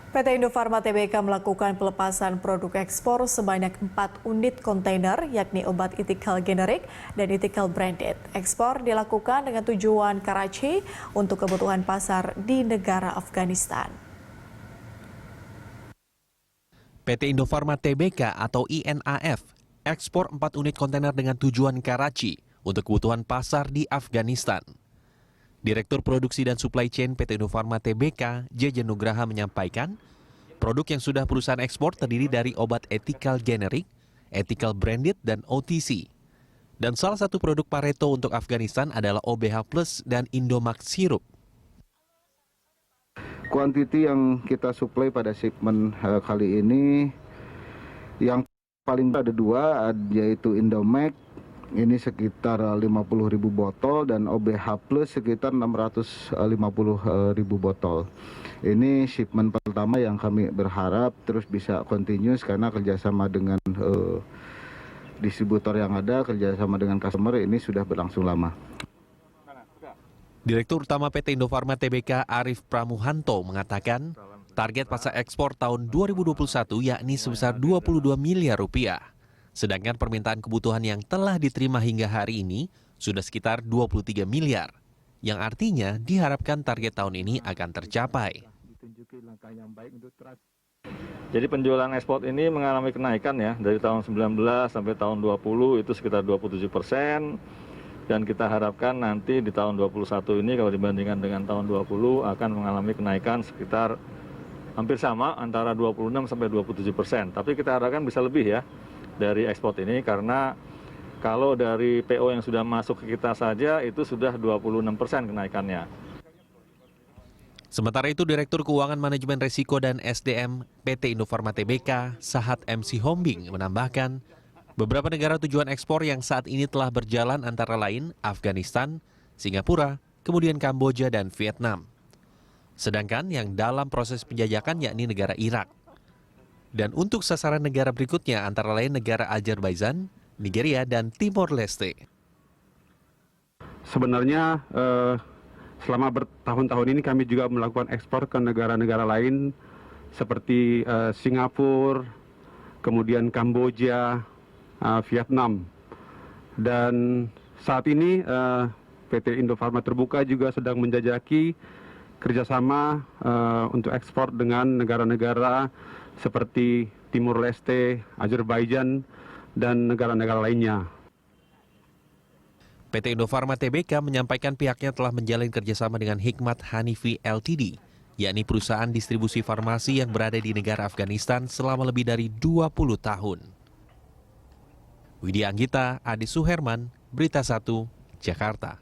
PT Indofarma Tbk melakukan pelepasan produk ekspor sebanyak 4 unit kontainer, yakni obat Ethical Generic dan Ethical Branded. Ekspor dilakukan dengan tujuan Karachi untuk kebutuhan pasar di negara Afghanistan. PT Indofarma Tbk atau INAF ekspor 4 unit kontainer dengan tujuan Karachi untuk kebutuhan pasar di Afghanistan. Direktur Produksi dan Supply Chain PT Indofarma Tbk, Jeje Nugraha menyampaikan, produk yang sudah perusahaan ekspor terdiri dari obat Ethical Generic, Ethical Branded, dan OTC. Dan salah satu produk Pareto untuk Afghanistan adalah OBH Plus dan Indomax Sirup. Kuantiti yang kita suplai pada shipment kali ini yang paling ada 2, yaitu Indomax, ini sekitar 50.000 botol, dan OBH Plus sekitar 650.000 botol. Ini shipment pertama yang kami berharap terus bisa continuous karena kerjasama dengan distributor yang ada, kerjasama dengan customer ini sudah berlangsung lama. Direktur Utama PT Indofarma Tbk Arif Pramuhanto mengatakan, target pasar ekspor tahun 2021 yakni sebesar 22 miliar rupiah. Sedangkan permintaan kebutuhan yang telah diterima hingga hari ini sudah sekitar 23 miliar, yang artinya diharapkan target tahun ini akan tercapai. Jadi penjualan ekspor ini mengalami kenaikan ya, dari tahun 19 sampai tahun 20 itu sekitar 27%. Dan kita harapkan nanti di tahun 21 ini kalau dibandingkan dengan tahun 20 akan mengalami kenaikan sekitar hampir sama antara 26 sampai 27%. Tapi kita harapkan bisa lebih ya dari ekspor ini karena kalau dari PO yang sudah masuk ke kita saja itu sudah 26% kenaikannya. Sementara itu Direktur Keuangan Manajemen Risiko dan SDM PT Indofarma Tbk, Sahat MC Hombing menambahkan, beberapa negara tujuan ekspor yang saat ini telah berjalan antara lain Afghanistan, Singapura, kemudian Kamboja dan Vietnam. Sedangkan yang dalam proses penjajakan yakni negara Irak. Dan untuk sasaran negara berikutnya antara lain negara Azerbaijan, Nigeria, dan Timor Leste. Sebenarnya selama bertahun-tahun ini kami juga melakukan ekspor ke negara-negara lain seperti Singapura, kemudian Kamboja, Vietnam. Dan saat ini PT Indofarma Terbuka juga sedang menjajaki kerjasama untuk ekspor dengan negara-negara seperti Timur Leste, Azerbaijan, dan negara-negara lainnya. PT Indofarma Tbk menyampaikan pihaknya telah menjalin kerjasama dengan Hikmat Hanifi Ltd, yakni perusahaan distribusi farmasi yang berada di negara Afghanistan selama lebih dari 20 tahun. Widya Anggita, Adi Suherman, Berita 1, Jakarta.